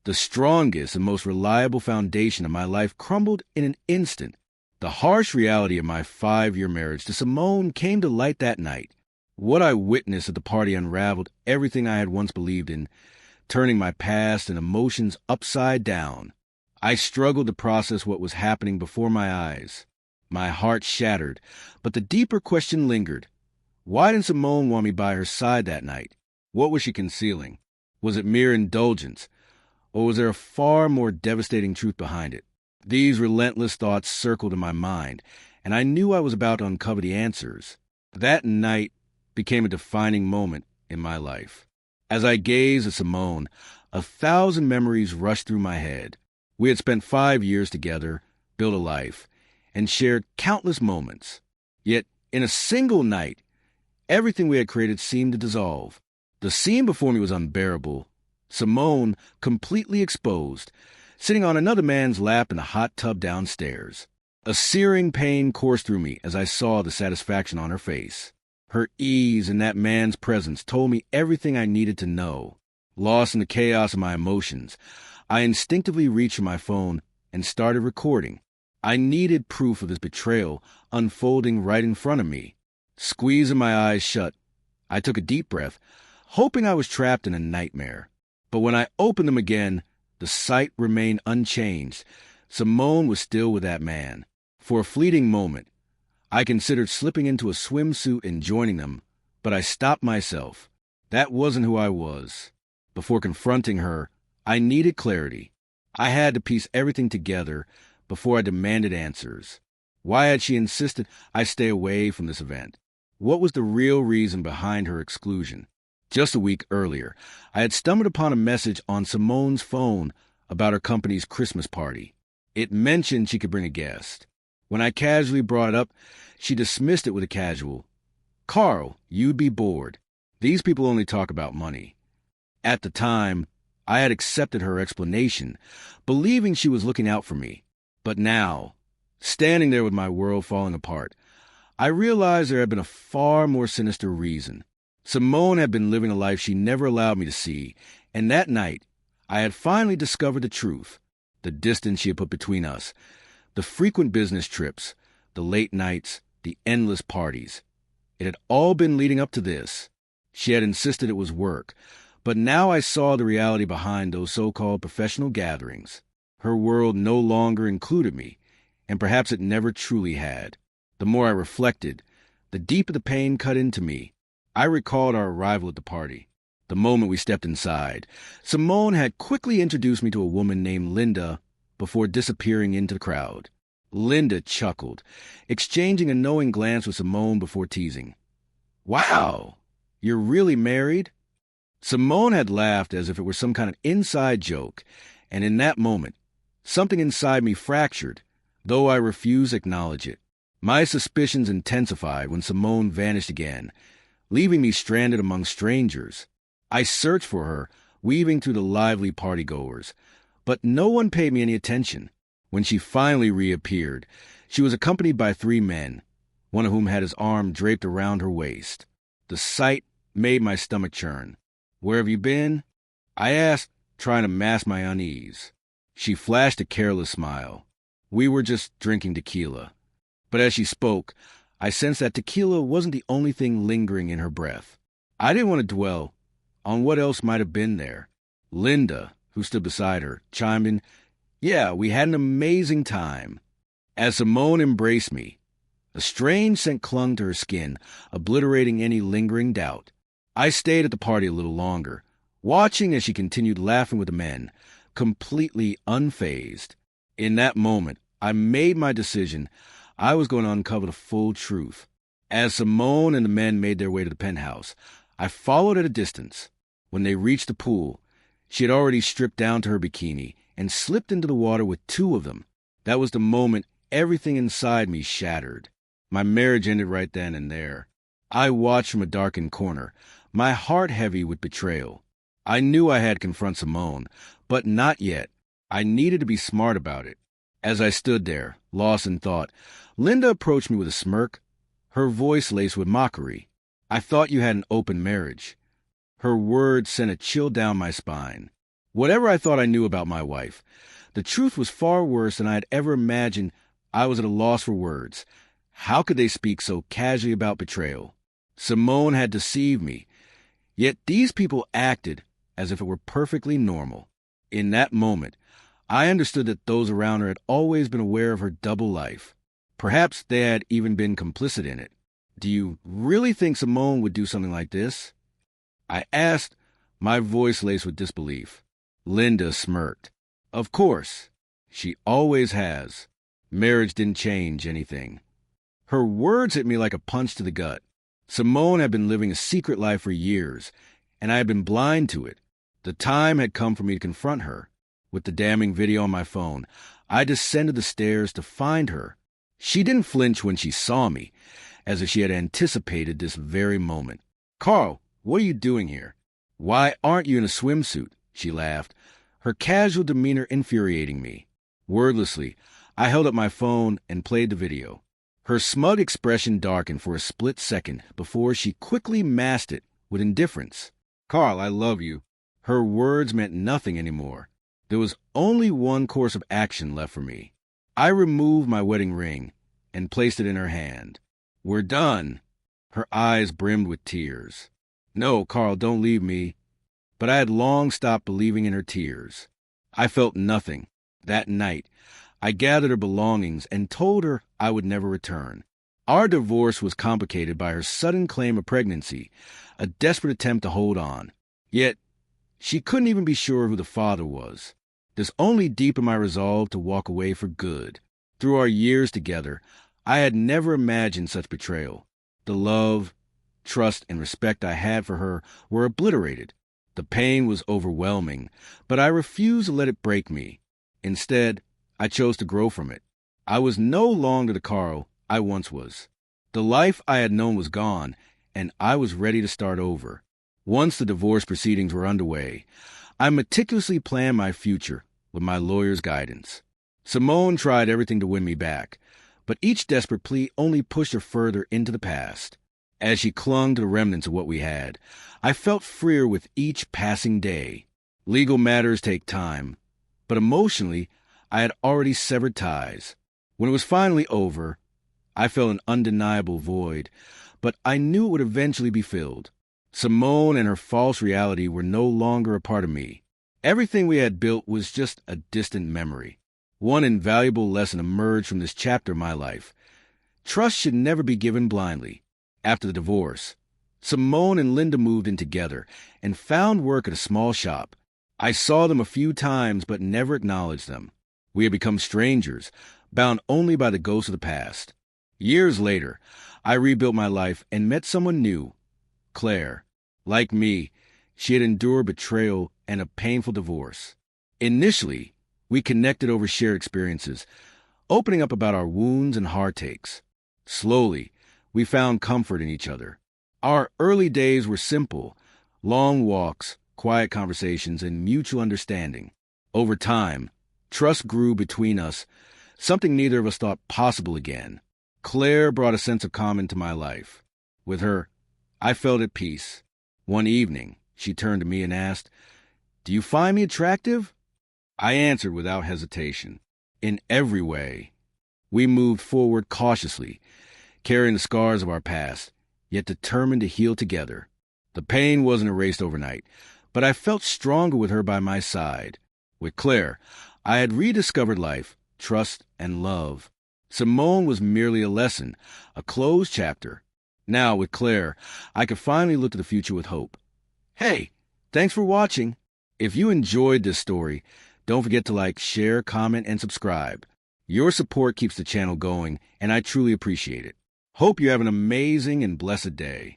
The strongest and most reliable foundation of my life crumbled in an instant. The harsh reality of my 5-year marriage to Simone came to light that night. What I witnessed at the party unraveled everything I had once believed in, turning my past and emotions upside down. I struggled to process what was happening before my eyes. My heart shattered, but the deeper question lingered. Why didn't Simone want me by her side that night? What was she concealing? Was it mere indulgence? Or was there a far more devastating truth behind it? These relentless thoughts circled in my mind, and I knew I was about to uncover the answers. That night became a defining moment in my life. As I gazed at Simone, 1,000 memories rushed through my head. We had spent 5 years together, built a life, and shared countless moments. Yet, in a single night, everything we had created seemed to dissolve. The scene before me was unbearable. Simone, completely exposed, sitting on another man's lap in a hot tub downstairs. A searing pain coursed through me as I saw the satisfaction on her face. Her ease in that man's presence told me everything I needed to know. Lost in the chaos of my emotions, I instinctively reached for my phone and started recording. I needed proof of this betrayal unfolding right in front of me. Squeezing my eyes shut, I took a deep breath, hoping I was trapped in a nightmare. But when I opened them again, the sight remained unchanged. Simone was still with that man. For a fleeting moment, I considered slipping into a swimsuit and joining them, but I stopped myself. That wasn't who I was. Before confronting her, I needed clarity. I had to piece everything together before I demanded answers. Why had she insisted I stay away from this event? What was the real reason behind her exclusion? Just a week earlier, I had stumbled upon a message on Simone's phone about her company's Christmas party. It mentioned she could bring a guest. When I casually brought it up, she dismissed it with a casual, "Carl, you'd be bored. These people only talk about money." At the time, I had accepted her explanation, believing she was looking out for me. But now, standing there with my world falling apart, I realized there had been a far more sinister reason. Simone had been living a life she never allowed me to see, and that night, I had finally discovered the truth. The distance she had put between us, the frequent business trips, the late nights, the endless parties. It had all been leading up to this. She had insisted it was work, but now I saw the reality behind those so-called professional gatherings. Her world no longer included me, and perhaps it never truly had. The more I reflected, the deeper the pain cut into me. I recalled our arrival at the party. The moment we stepped inside, Simone had quickly introduced me to a woman named Linda before disappearing into the crowd. Linda chuckled, exchanging a knowing glance with Simone before teasing. "Wow, you're really married?" Simone had laughed as if it were some kind of inside joke, and in that moment, something inside me fractured, though I refused to acknowledge it. My suspicions intensified when Simone vanished again, leaving me stranded among strangers. I searched for her, weaving through the lively partygoers, but no one paid me any attention. When she finally reappeared, she was accompanied by 3 men, one of whom had his arm draped around her waist. The sight made my stomach churn. "Where have you been?" I asked, trying to mask my unease. She flashed a careless smile. "We were just drinking tequila." But as she spoke, I sensed that tequila wasn't the only thing lingering in her breath. I didn't want to dwell on what else might have been there. Linda, who stood beside her, chimed in, "Yeah, we had an amazing time." As Simone embraced me, a strange scent clung to her skin, obliterating any lingering doubt. I stayed at the party a little longer, watching as she continued laughing with the men, completely unfazed. In that moment, I made my decision. I was going to uncover the full truth. As Simone and the men made their way to the penthouse, I followed at a distance. When they reached the pool, she had already stripped down to her bikini and slipped into the water with 2 of them. That was the moment everything inside me shattered. My marriage ended right then and there. I watched from a darkened corner, my heart heavy with betrayal. I knew I had to confront Simone, but not yet. I needed to be smart about it. As I stood there, lost in thought, Linda approached me with a smirk, her voice laced with mockery. "I thought you had an open marriage." Her words sent a chill down my spine. Whatever I thought I knew about my wife, the truth was far worse than I had ever imagined. I was at a loss for words. How could they speak so casually about betrayal? Simone had deceived me, yet these people acted as if it were perfectly normal. In that moment, I understood that those around her had always been aware of her double life. Perhaps they had even been complicit in it. Do you really think Simone would do something like this? I asked, my voice laced with disbelief. Linda smirked. Of course. She always has. Marriage didn't change anything. Her words hit me like a punch to the gut. Simone had been living a secret life for years, and I had been blind to it. The time had come for me to confront her. With the damning video on my phone, I descended the stairs to find her. She didn't flinch when she saw me, as if she had anticipated this very moment. Carl, what are you doing here? Why aren't you in a swimsuit? She laughed, her casual demeanor infuriating me. Wordlessly, I held up my phone and played the video. Her smug expression darkened for a split second before she quickly masked it with indifference. Carl, I love you. Her words meant nothing anymore. There was only one course of action left for me. I removed my wedding ring and placed it in her hand. We're done. Her eyes brimmed with tears. No, Carl, don't leave me. But I had long stopped believing in her tears. I felt nothing. That night, I gathered her belongings and told her I would never return. Our divorce was complicated by her sudden claim of pregnancy, a desperate attempt to hold on. Yet, she couldn't even be sure who the father was. This only deepened my resolve to walk away for good. Through our years together, I had never imagined such betrayal. The love, trust, and respect I had for her were obliterated. The pain was overwhelming, but I refused to let it break me. Instead, I chose to grow from it. I was no longer the Carl I once was. The life I had known was gone, and I was ready to start over. Once the divorce proceedings were underway, I meticulously planned my future with my lawyer's guidance. Simone tried everything to win me back, but each desperate plea only pushed her further into the past. As she clung to the remnants of what we had, I felt freer with each passing day. Legal matters take time, but emotionally, I had already severed ties. When it was finally over, I felt an undeniable void, but I knew it would eventually be filled. Simone and her false reality were no longer a part of me. Everything we had built was just a distant memory. One invaluable lesson emerged from this chapter of my life. Trust should never be given blindly. After the divorce, Simone and Linda moved in together and found work at a small shop. I saw them a few times but never acknowledged them. We had become strangers, bound only by the ghosts of the past. Years later, I rebuilt my life and met someone new, Claire. Like me, she had endured betrayal and a painful divorce. Initially, we connected over shared experiences, opening up about our wounds and heartaches. Slowly, we found comfort in each other. Our early days were simple, long walks, quiet conversations, and mutual understanding. Over time, trust grew between us, something neither of us thought possible again. Claire brought a sense of calm into my life. With her, I felt at peace. One evening, she turned to me and asked, "Do you find me attractive?" I answered without hesitation. In every way. We moved forward cautiously, carrying the scars of our past, yet determined to heal together. The pain wasn't erased overnight, but I felt stronger with her by my side. With Claire, I had rediscovered life, trust, and love. Simone was merely a lesson, a closed chapter. Now, with Claire, I could finally look to the future with hope. Hey, thanks for watching. If you enjoyed this story, don't forget to like, share, comment, and subscribe. Your support keeps the channel going, and I truly appreciate it. Hope you have an amazing and blessed day.